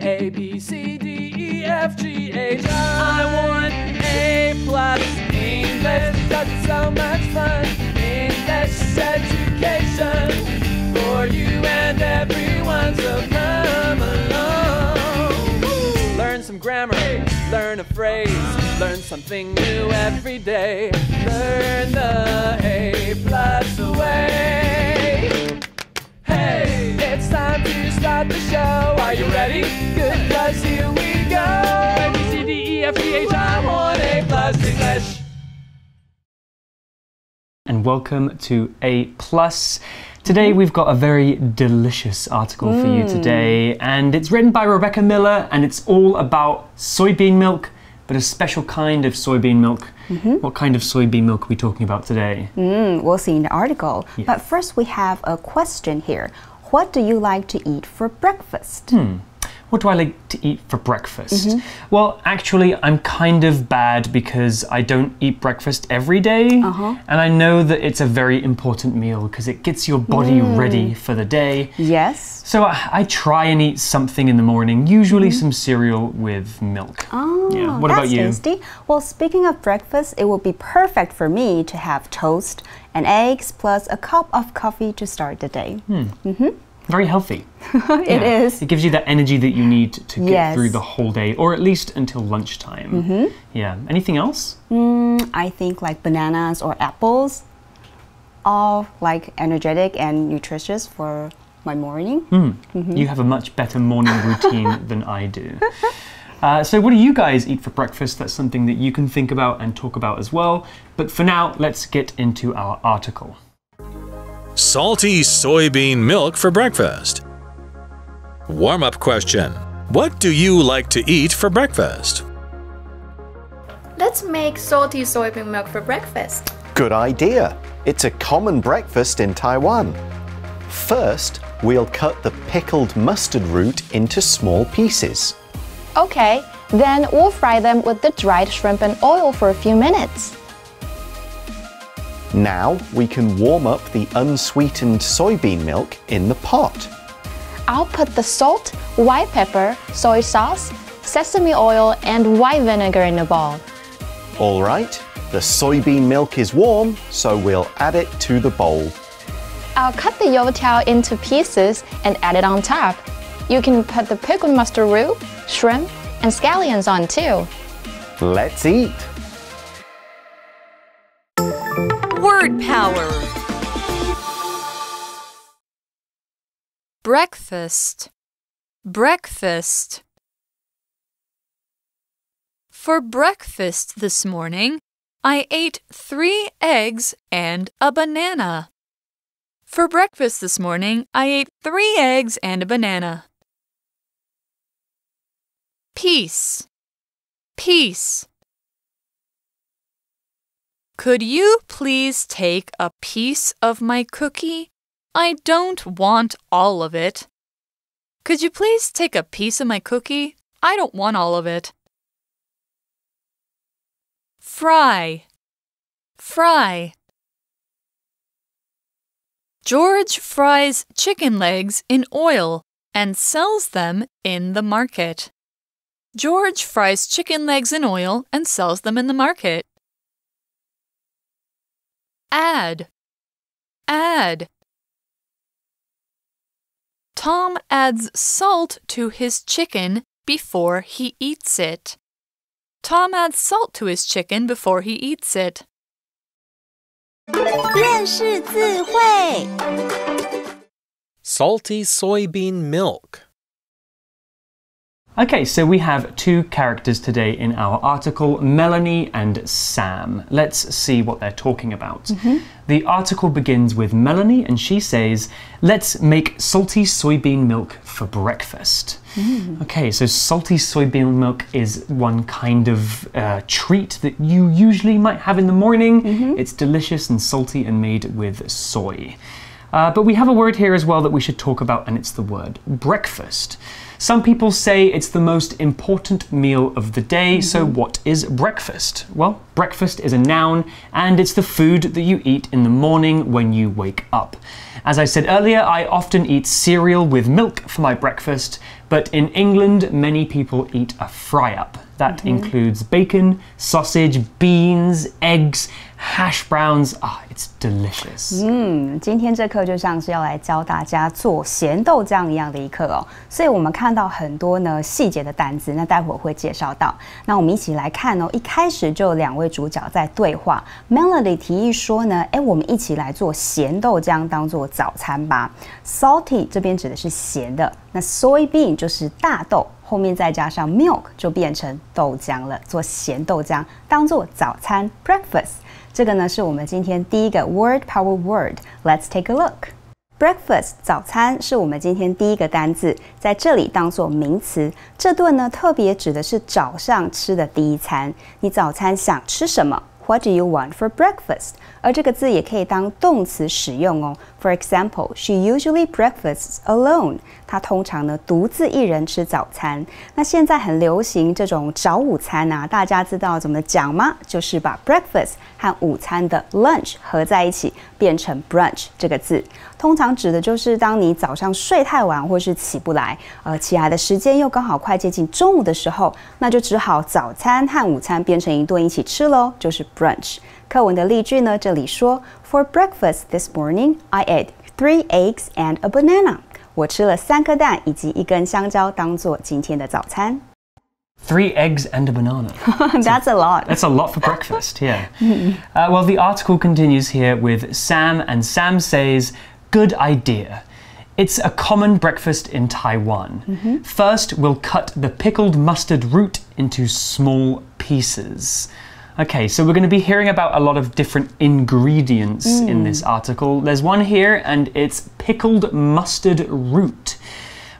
A, B, C, D, E, F, G, H, I want A+. English, that's so much fun. English education for you and everyone, so come along. Learn some grammar, learn a phrase, learn something new every day. Learn the A+ way. Hey, it's time to start the show. Are you ready? Good, 'cause here we go. A, B, C, D, E, F, G, H, I want A+ English. And welcome to A+. Today we've got a very delicious article for you today, and it's written by Rebecca Miller, and it's all about soybean milk, but a special kind of soybean milk. What kind of soybean milk are we talking about today? We'll see in the article. Yeah. But first we have a question here. What do you like to eat for breakfast? What do I like to eat for breakfast? Well, actually, I'm kind of bad because I don't eat breakfast every day. And I know that it's a very important meal because it gets your body ready for the day. Yes. So I try and eat something in the morning, usually some cereal with milk. Oh, yeah. What about you? That's tasty. Well, speaking of breakfast, it would be perfect for me to have toast and eggs plus a cup of coffee to start the day. Very healthy. It is. It gives you that energy that you need to get Yes. through the whole day, or at least until lunchtime. Yeah. Anything else? I think like bananas or apples, all like energetic and nutritious for my morning. You have a much better morning routine than I do. So what do you guys eat for breakfast? That's something that you can think about and talk about as well. But for now, let's get into our article. Salty soybean milk for breakfast. Warm-up question. What do you like to eat for breakfast? Let's make salty soybean milk for breakfast. Good idea. It's a common breakfast in Taiwan. First, we'll cut the pickled mustard root into small pieces. Okay, then we'll fry them with the dried shrimp and oil for a few minutes. Now we can warm up the unsweetened soybean milk in the pot. I'll put the salt, white pepper, soy sauce, sesame oil, and white vinegar in a bowl. All right, the soybean milk is warm, so we'll add it to the bowl. I'll cut the youtiao into pieces and add it on top. You can put the pickled mustard root, shrimp, and scallions on too. Let's eat. Word power. Breakfast. Breakfast. For breakfast this morning, I ate 3 eggs and a banana. For breakfast this morning, I ate 3 eggs and a banana. Piece. Piece. Could you please take a piece of my cookie? I don't want all of it. Could you please take a piece of my cookie? I don't want all of it. Fry. Fry. George fries chicken legs in oil and sells them in the market. George fries chicken legs in oil and sells them in the market. Add. Add. Tom adds salt to his chicken before he eats it. Tom adds salt to his chicken before he eats it. 认识字汇 Salty soybean milk. Okay, so we have 2 characters today in our article, Melanie and Sam. Let's see what they're talking about. The article begins with Melanie, and she says, let's make salty soybean milk for breakfast. Okay, so salty soybean milk is one kind of treat that you usually might have in the morning. It's delicious and salty and made with soy. But we have a word here as well that we should talk about, and it's the word breakfast. Some people say it's the most important meal of the day, so what is breakfast? Well, breakfast is a noun, and it's the food that you eat in the morning when you wake up. As I said earlier, I often eat cereal with milk for my breakfast, but in England, many people eat a fry-up. That includes bacon, sausage, beans, eggs, hash browns. It's delicious. 今天这课就像是要来教大家做咸豆浆一样的一课哦，所以我们看到很多呢细节的单字，那待会儿会介绍到。那我们一起来看哦，一开始就有两位主角在对话。Melody 提议说呢，我们一起来做咸豆浆当做早餐吧。Salty 这边指的是咸的，那 soybean 就是大豆。后面再加上 milk 就变成豆浆了，做咸豆浆当做早餐 breakfast。这个呢是我们今天第一个 word power word。Let's take a look. Breakfast 早餐是我们今天第一个单字，在这里当做名词。这顿呢特别指的是早上吃的第一餐。你早餐想吃什么？What do you want for breakfast? 而这个字也可以当动词使用哦。For example, she usually breakfasts alone. 她通常呢独自一人吃早餐。那现在很流行这种早午餐啊，大家知道怎么讲吗？就是把 breakfast 和午餐的 lunch 合在一起，变成 brunch 这个字。通常指的就是当你早上睡太晚或是起不来，起来的时间又刚好快接近中午的时候，那就只好早餐和午餐变成一顿一起吃咯，就是 brunch。课文的例句呢，这里说 For breakfast this morning, I ate 3 eggs and a banana. 我吃了3颗蛋以及1根香蕉当做今天的早餐。3 eggs and a banana. That's a lot. That's a lot for breakfast, yeah. Well, the article continues here with Sam, and Sam says, good idea. It's a common breakfast in Taiwan. First, we'll cut the pickled mustard root into small pieces. Okay, so we're going to be hearing about a lot of different ingredients in this article. There's one here, and it's pickled mustard root.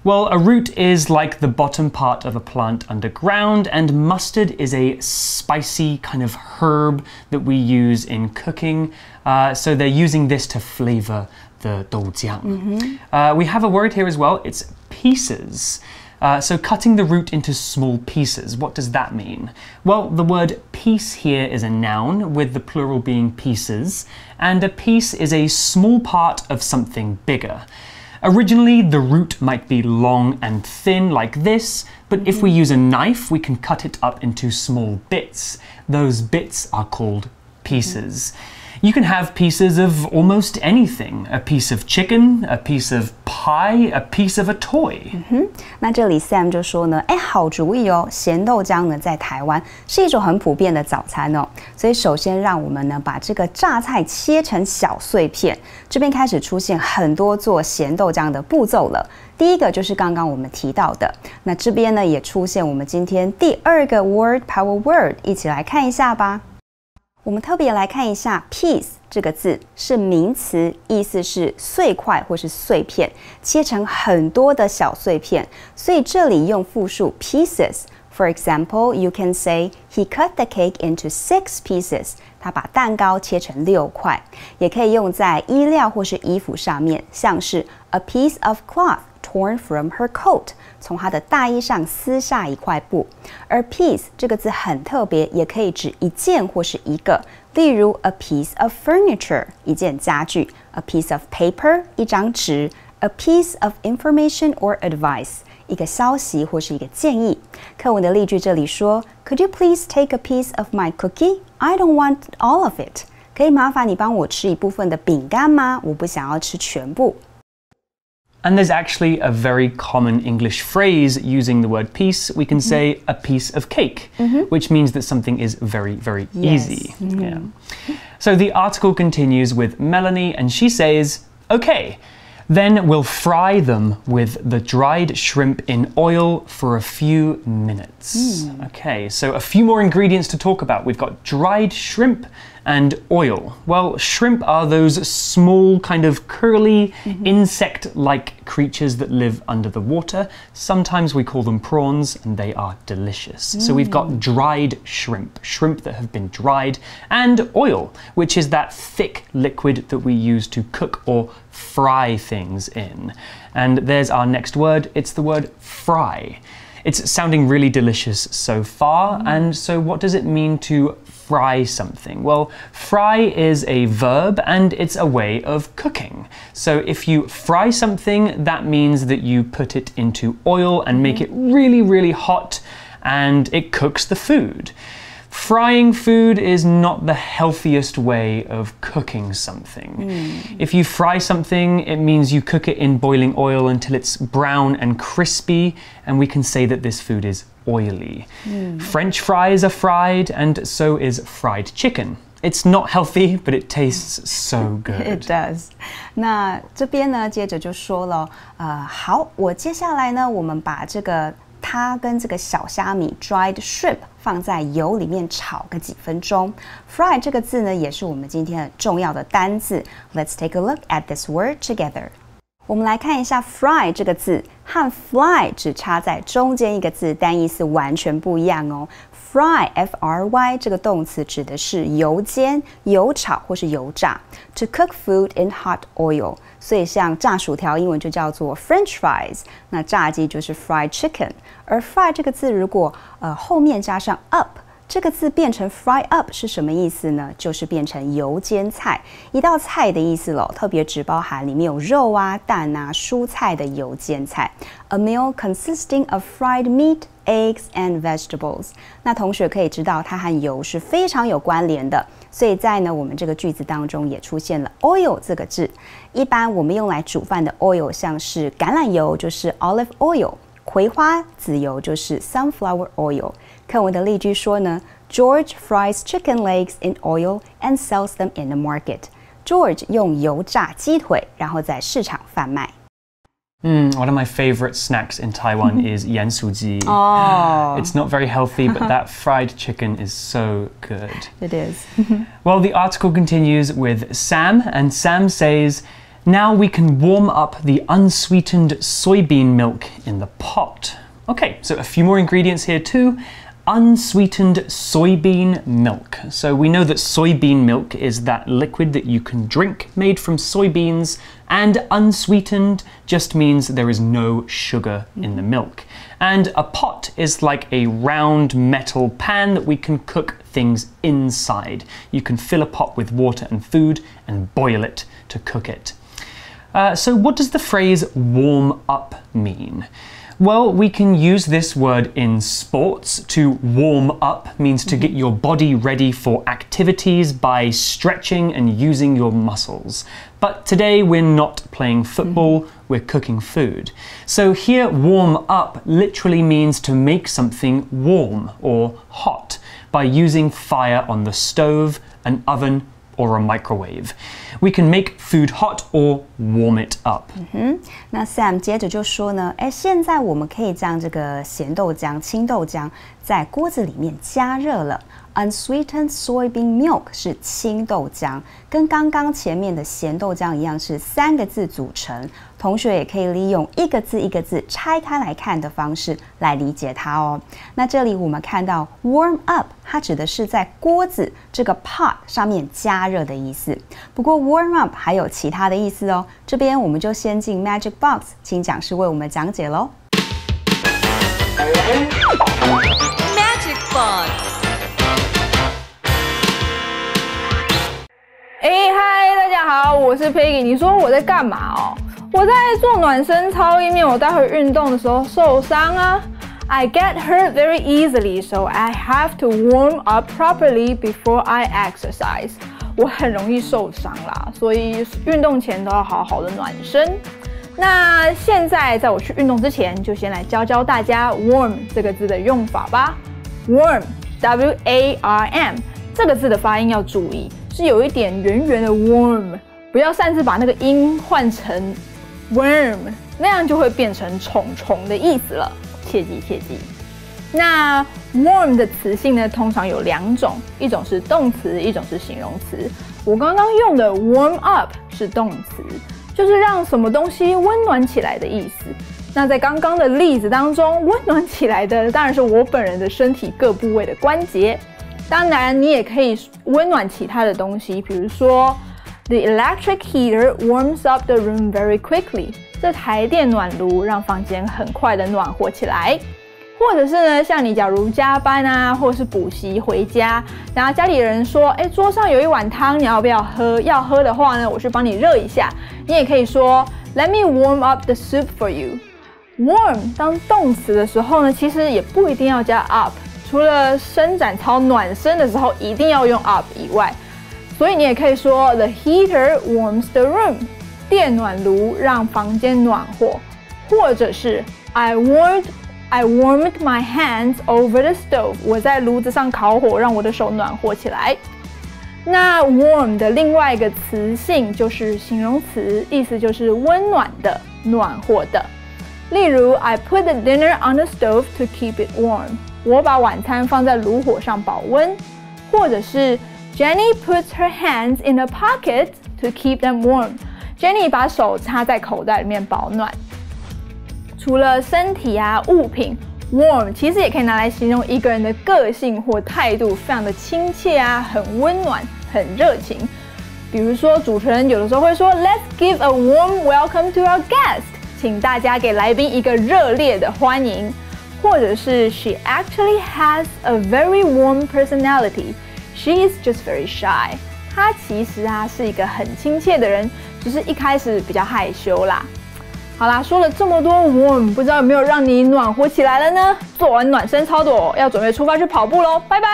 Well, a root is like the bottom part of a plant underground, and mustard is a spicy kind of herb that we use in cooking. So they're using this to flavor the doujiang. We have a word here as well. It's pieces. So cutting the root into small pieces, what does that mean? Well, the word piece here is a noun, with the plural being pieces, and a piece is a small part of something bigger. Originally, the root might be long and thin like this, but if we use a knife, we can cut it up into small bits. Those bits are called pieces. You can have pieces of almost anything. A piece of chicken, a piece of pie, a piece of a toy. 那这里 Sam 就说呢，好主意哦，咸豆浆呢在台湾是一种很普遍的早餐哦。所以首先让我们呢把这个榨菜切成小碎片。这边开始出现很多做咸豆浆的步骤了。第一个就是刚刚我们提到的，那这边呢也出现我们今天第二个 word power word， 一起来看一下吧。我们特别来看一下 piece 这个字是名词，意思是碎块或是碎片，切成很多的小碎片，所以这里用复数 pieces。For example, you can say he cut the cake into 6 pieces. 他把蛋糕切成6块，也可以用在衣料或是衣服上面，像是 a piece of cloth torn from her coat. 从她的大衣上撕下一块布。而 piece 这个字很特别，也可以指一件或是一个。例如 a piece of furniture 一件家具， a piece of paper 一张纸， a piece of information or advice 一个消息或是一个建议。课文的例句这里说 Could you please take a piece of my cookie? I don't want all of it. 可以麻烦你帮我吃一部分的饼干吗？我不想要吃全部。And there's actually a very common English phrase using the word piece. We can say a piece of cake, which means that something is very, very easy. Yeah. So the article continues with Melanie, and she says, okay, then we'll fry them with the dried shrimp in oil for a few minutes. Okay, so a few more ingredients to talk about. We've got dried shrimp and oil. Well, shrimp are those small kind of curly insect-like creatures that live under the water. Sometimes we call them prawns, and they are delicious. So we've got dried shrimp, shrimp that have been dried, and oil, which is that thick liquid that we use to cook or fry things in. And there's our next word. It's the word fry. It's sounding really delicious so far. And so what does it mean to fry something? Well, fry is a verb and it's a way of cooking. So if you fry something, that means that you put it into oil and make it really, really hot, and it cooks the food. Frying food is not the healthiest way of cooking something. If you fry something, it means you cook it in boiling oil until it's brown and crispy, and we can say that this food is oily. French fries are fried, and so is fried chicken. It's not healthy, but it tastes so good. It does. 那这边呢，接着就说了，好，我接下来呢，我们把它跟这个小虾米 dried shrimp 放在油里面炒个几分钟。Fry 这个字呢，也是我们今天很重要的单字。Let's take a look at this word together. 我们来看一下 fry 这个字和 fly 只差在中间一个字，但意思完全不一样哦。Fry, F-R-Y 这个动词指的是油煎、油炒或是油炸。To cook food in hot oil， 所以像炸薯条英文就叫做 French fries， 那炸鸡就是 fried chicken。而 fry 这个字如果后面加上 up， 这个字变成 fry up 是什么意思呢？就是变成油煎菜，一道菜的意思咯，特别只包含里面有肉啊、蛋啊、蔬菜的油煎菜。A meal consisting of fried meat, eggs and vegetables。那同学可以知道，它和油是非常有关联的，所以在我们这个句子当中也出现了 oil 这个字。一般我们用来煮饭的 oil， 像是橄榄油就是 olive oil， 葵花籽油就是 sunflower oil。课文的例句说呢 ，George fries chicken legs in oil and sells them in the market。George 用油炸鸡腿，然后在市场贩卖。One of my favorite snacks in Taiwan is 盐酥鸡. Oh. It's not very healthy, but that fried chicken is so good. It is. Well, the article continues with Sam, and Sam says, now we can warm up the unsweetened soybean milk in the pot. Okay, so a few more ingredients here too. Unsweetened soybean milk. So we know that soybean milk is that liquid that you can drink made from soybeans, and unsweetened just means there is no sugar in the milk. And a pot is like a round metal pan that we can cook things inside. You can fill a pot with water and food and boil it to cook it. So what does the phrase warm up mean? Well, we can use this word in sports. To warm up means to get your body ready for activities by stretching and using your muscles. But today we're not playing football, we're cooking food. So here, warm up literally means to make something warm or hot by using fire on the stove, an oven, or a microwave. We can make food hot or warm it up. 那 Sam 接着就说呢，现在我们可以将这个咸豆浆、青豆浆在锅子里面加热了。Unsweetened soybean milk 是青豆浆，跟刚刚前面的咸豆浆一样，是3个字组成。同学也可以利用一个字一个字拆开来看的方式来理解它哦。那这里我们看到 warm up， 它指的是在锅子这个 pot 上面加热的意思。不过 warm up 还有其他的意思哦。这边我们就先进 Magic Box， 请讲师为我们讲解咯。Magic Box。嗨，大家好，我是 Peggy。你说我在干嘛哦？我在做暖身操，以免我待会运动的时候受伤啊。I get hurt very easily, so I have to warm up properly before I exercise. 我很容易受伤啦，所以运动前都要好好的暖身。那现在在我去运动之前，就先来教教大家 warm 这个字的用法吧。Warm, W-A-R-M 这个字的发音要注意，是有一点圆圆的 warm， 不要擅自把那个音换成 worm， 那样就会变成虫虫的意思了，切记切记。那 warm 的词性呢，通常有2种，一种是动词，一种是形容词。我刚刚用的 warm up 是动词，就是让什么东西温暖起来的意思。那在刚刚的例子当中，温暖起来的当然是我本人的身体各部位的关节。当然，你也可以温暖其他的东西，比如说 The electric heater warms up the room very quickly。这台电暖炉让房间很快的暖和起来。或或者是呢，像你假如加班啊，或者是补习回家，然后家里人说，桌上有一碗汤，你要不要喝？要喝的话呢，我去帮你热一下。你也可以说 Let me warm up the soup for you. Warm 当动词的时候呢，其实也不一定要加 up， 除了伸展操暖身的时候一定要用 up 以外，所以你也可以说 The heater warms the room. 电暖炉让房间暖和，或者是 I warmed my hands over the stove. 我在炉子上烤火，让我的手暖和起来。那 warm 的另外一个词性就是形容词，意思就是温暖的、暖和的。例如 I put the dinner on the stove to keep it warm. 我把晚餐放在炉火上保温。或者是 Jenny puts her hands in a pocket to keep them warm. Jenny 把手插在口袋里面保暖。除了身体啊、物品 warm 其实也可以拿来形容一个人的个性或态度，非常的亲切啊，很温暖，很热情。比如说主持人有的时候会说 Let's give a warm welcome to our guest. 请大家给来宾一个热烈的欢迎。或者是 She actually has a very warm personality. She is just very shy. 她其实啊是一个很亲切的人，只是一开始比较害羞啦。好啦，说了这么多 warm， 不知道有没有让你暖和起来了呢？做完暖身操作，要准备出发去跑步咯，拜拜。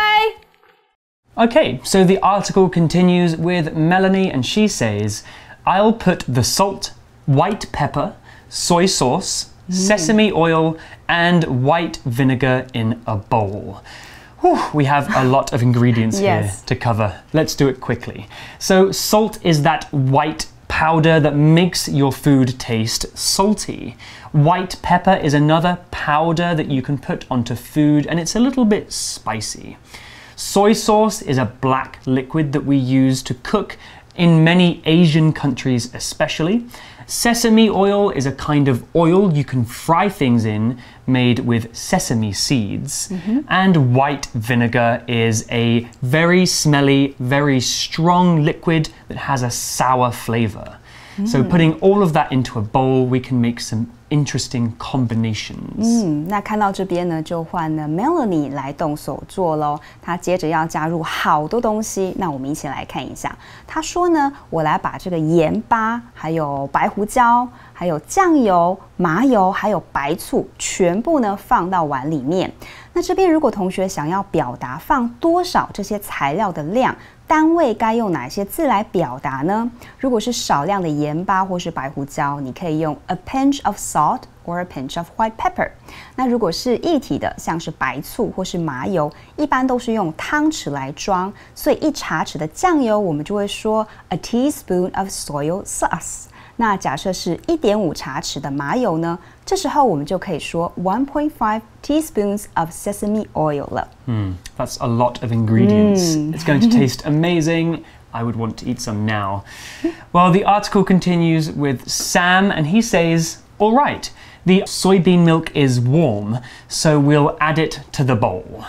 Okay, so the article continues with Melanie, and she says, I'll put the salt, white pepper, soy sauce, sesame oil, and white vinegar in a bowl. Whew, we have a lot of ingredients here to cover. Let's do it quickly. So salt is that white powder that makes your food taste salty. White pepper is another powder that you can put onto food, and it's a little bit spicy. Soy sauce is a black liquid that we use to cook in many Asian countries especially. Sesame oil is a kind of oil you can fry things in, made with sesame seeds. And white vinegar is a very smelly, very strong liquid that has a sour flavor. So putting all of that into a bowl, we can make some interesting combinations. 那看到这边呢，就换了 Melanie 来动手做咯。她接着要加入好多东西，那我们一起来看一下。她说呢，我来把这个盐巴、还有白胡椒、还有酱油、麻油、还有白醋，全部呢放到碗里面。那这边如果同学想要表达放多少这些材料的量，单位该用哪些字来表达呢？如果是少量的盐巴或是白胡椒，你可以用 a pinch of salt or a pinch of white pepper。那如果是液体的，像是白醋或是麻油，一般都是用汤匙来装，所以1茶匙的酱油，我们就会说 a teaspoon of soy sauce。那假设是1.5茶匙的麻油呢？这时候我们就可以说 1.5 teaspoons of sesame oil 了。That's a lot of ingredients. It's going to taste amazing. I would want to eat some now. Well, the article continues with Sam, and he says, all right, the soybean milk is warm, so we'll add it to the bowl.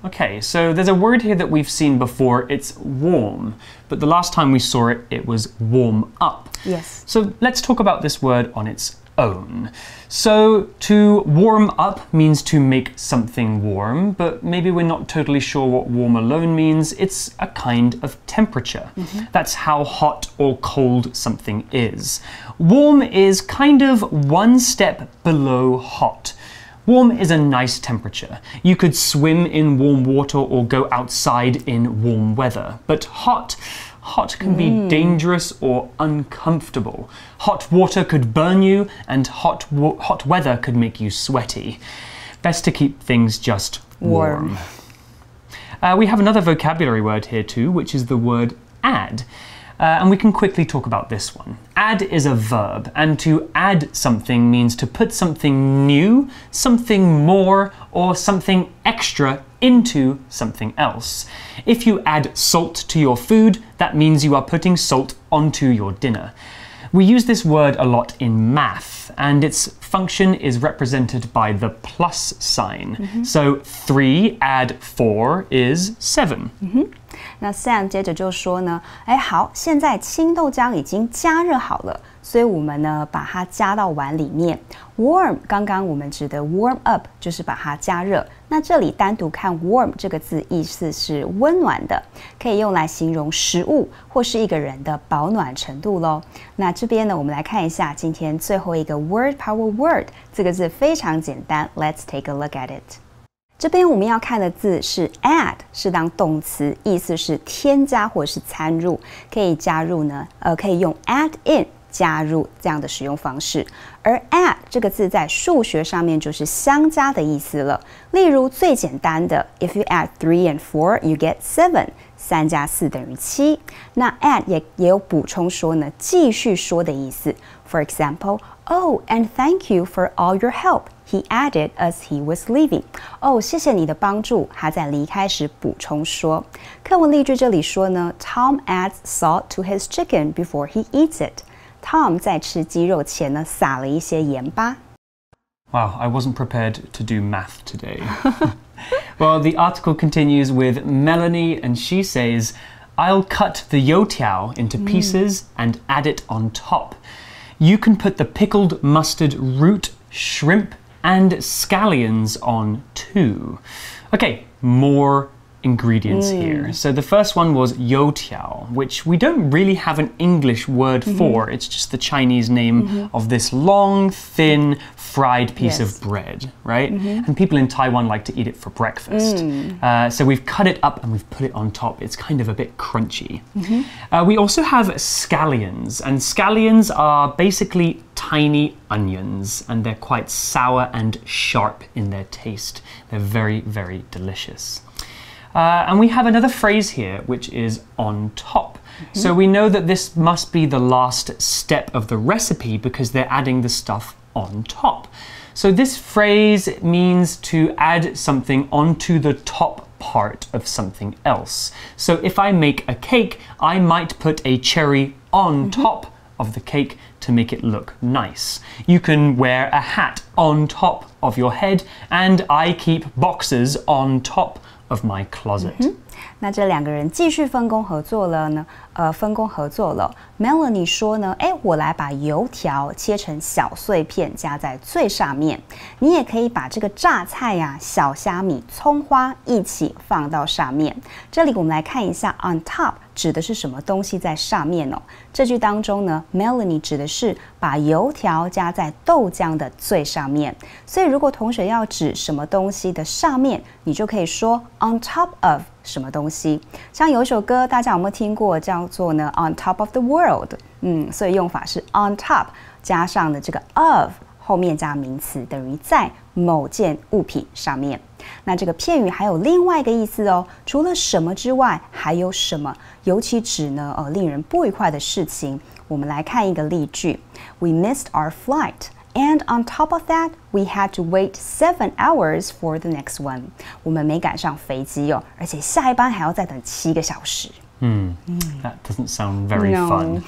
Okay, so there's a word here that we've seen before. It's warm, but the last time we saw it, it was warm up. Yes. So let's talk about this word on its own. So to warm up means to make something warm, but maybe we're not totally sure what warm alone means. It's a kind of temperature. That's how hot or cold something is. Warm is kind of one step below hot. Warm is a nice temperature. You could swim in warm water or go outside in warm weather. But hot can be dangerous or uncomfortable. Hot water could burn you, and hot weather could make you sweaty. Best to keep things just warm. We have another vocabulary word here too, which is the word add. And we can quickly talk about this one. Add is a verb, and to add something means to put something new, something more, or something extra into something else. If you add salt to your food, that means you are putting salt onto your dinner. We use this word a lot in math, and its function is represented by the plus sign. So 3 add 4 is 7. 那 Sam 接着就说呢，好，现在青豆浆已经加热好了，所以我们呢把它加到碗里面。Warm， 刚刚我们指的 warm up 就是把它加热。那这里单独看 warm 这个字，意思是温暖的，可以用来形容食物或是一个人的保暖程度咯。那这边呢，我们来看一下今天最后一个 word power word， 这个字非常简单 ，Let's take a look at it。这边我们要看的字是 add， 是当动词，意思是添加或是参入，可以加入呢，可以用 add in。加入这样的使用方式，而 add 这个字在数学上面就是相加的意思了。例如最简单的 ，if you add 3 and 4, you get 7， 3加4等于7。那 add 也有补充说呢，继续说的意思。For example, oh, and thank you for all your help. He added as he was leaving. 哦，谢谢你的帮助。他在离开时补充说。课文例句这里说呢 ，Tom adds salt to his chicken before he eats it. Tom 在吃鸡肉前呢，撒了一些盐巴。Wow, I wasn't prepared to do math today. Well, the article continues with Melanie, and she says, I'll cut the youtiao into pieces and add it on top. You can put the pickled mustard root, shrimp, and scallions on too. Okay, more ingredients here. So the first one was youtiao, which we don't really have an English word for. It's just the Chinese name of this long, thin, fried piece of bread, right? And people in Taiwan like to eat it for breakfast. So we've cut it up and we've put it on top. It's kind of a bit crunchy. We also have scallions, and scallions are basically tiny onions, and they're quite sour and sharp in their taste. They're very, very delicious. And we have another phrase here, which is on top. So we know that this must be the last step of the recipe because they're adding the stuff on top. So this phrase means to add something onto the top part of something else. So if I make a cake, I might put a cherry on top of the cake to make it look nice. You can wear a hat on top of your head, and I keep boxes on top of my closet. 那这两个人继续分工合作了。Melanie 说呢，我来把油条切成小碎片加在最上面。你也可以把这个榨菜呀、小虾米、葱花一起放到上面。这里我们来看一下 on top 指的是什么东西在上面哦。这句当中呢 ，Melanie 指的是把油条加在豆浆的最上面。所以如果同学要指什么东西的上面，你就可以说 on top of 什么东西。像有一首歌，大家有没有听过，叫做呢 On Top of the World？ 所以用法是 on top 加上的这个 of 后面加名词，等于在某件物品上面。那这个片语还有另外一个意思哦，除了什么之外，还有什么？尤其指呢令人不愉快的事情。我们来看一个例句 ：We missed our flight. And on top of that, we had to wait 7 hours for the next one. 我们没赶上飞机哦，而且下一班还要再等7个小时。That doesn't sound very fun.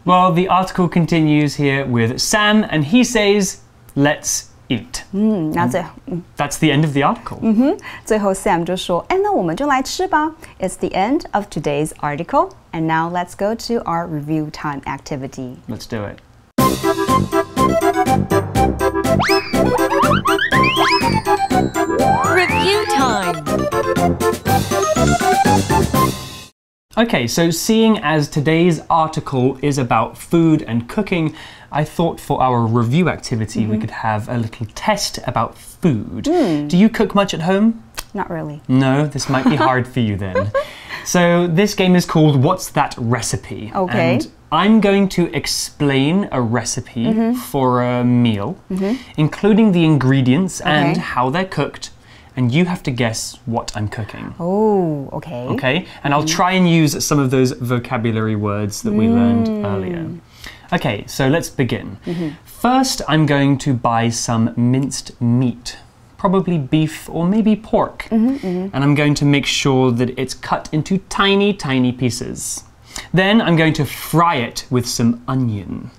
Well, the article continues here with Sam, and he says, "Let's eat." 那That's the end of the article. 最后 Sam 就说，那我们就来吃吧。It's the end of today's article, and now let's go to our review time activity. Let's do it. Review time. Okay, so seeing as today's article is about food and cooking, I thought for our review activity we could have a little test about food. Do you cook much at home? Not really. No, this might be hard for you then. So this game is called What's That Recipe? Okay. And I'm going to explain a recipe for a meal, including the ingredients and how they're cooked. And you have to guess what I'm cooking. Oh, okay. Okay, and I'll try and use some of those vocabulary words that we learned earlier. Okay, so let's begin. First, I'm going to buy some minced meat, probably beef or maybe pork. And I'm going to make sure that it's cut into tiny, tiny pieces. Then I'm going to fry it with some onion.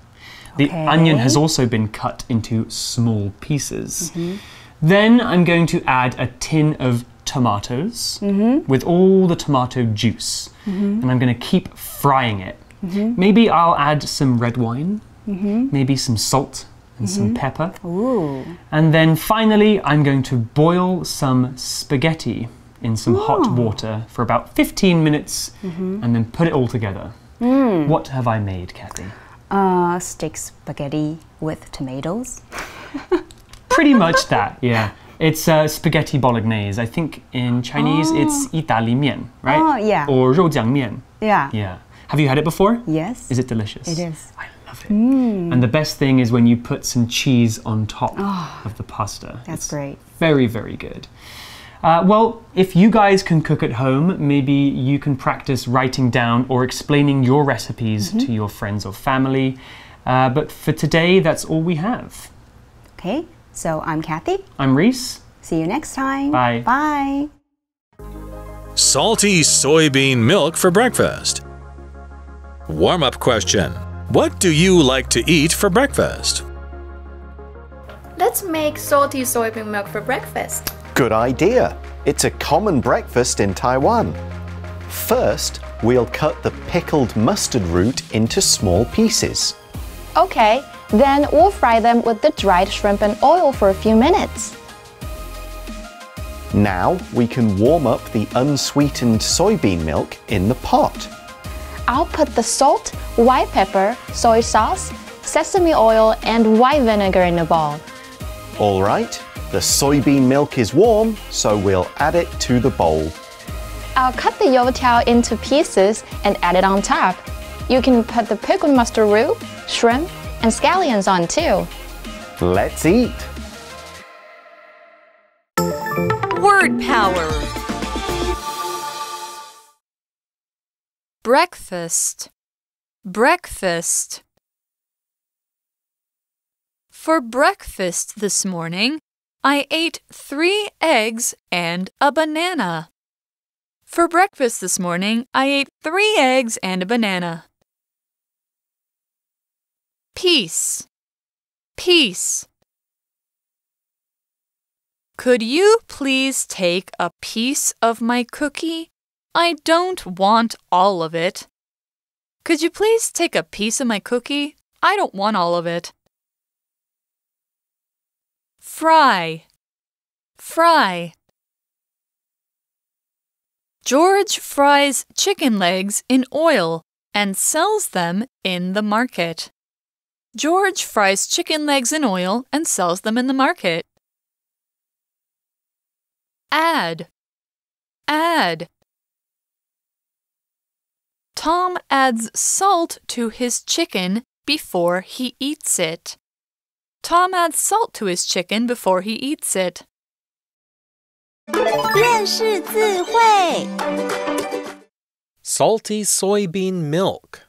The onion has also been cut into small pieces. Then I'm going to add a tin of tomatoes with all the tomato juice. And I'm going to keep frying it. Maybe I'll add some red wine, maybe some salt and some pepper. Ooh. And then finally, I'm going to boil some spaghetti in some hot water for about 15 minutes and then put it all together. What have I made, Kathy? Steak spaghetti with tomatoes. Pretty much that, yeah. It's spaghetti bolognese. I think in Chinese it's 意大利面, right? Oh, yeah. Or 肉酱面. Yeah. Yeah. Have you had it before? Yes. Is it delicious? It is. I love it. And the best thing is when you put some cheese on top of the pasta. That's great. Very, very good. Well, if you guys can cook at home, maybe you can practice writing down or explaining your recipes to your friends or family. But for today, that's all we have. Okay, so I'm Kathy. I'm Reese. See you next time. Bye. Bye. Salty soybean milk for breakfast. Warm-up question. What do you like to eat for breakfast? Let's make salty soybean milk for breakfast. Good idea. It's a common breakfast in Taiwan. First, we'll cut the pickled mustard root into small pieces. Okay, then we'll fry them with the dried shrimp and oil for a few minutes. Now we can warm up the unsweetened soybean milk in the pot. I'll put the salt, white pepper, soy sauce, sesame oil, and white vinegar in a bowl. All right, the soybean milk is warm, so we'll add it to the bowl. I'll cut the youtiao into pieces and add it on top. You can put the pickled mustard root, shrimp, and scallions on too. Let's eat. Word power. Breakfast. Breakfast. For breakfast this morning, I ate 3 eggs and a banana. For breakfast this morning, I ate 3 eggs and a banana. Piece. Piece. Could you please take a piece of my cookie? I don't want all of it. Could you please take a piece of my cookie? I don't want all of it. Fry. Fry. George fries chicken legs in oil and sells them in the market. George fries chicken legs in oil and sells them in the market. Add. Add. Tom adds salt to his chicken before he eats it. Tom adds salt to his chicken before he eats it. 认识字汇 Salty soybean milk.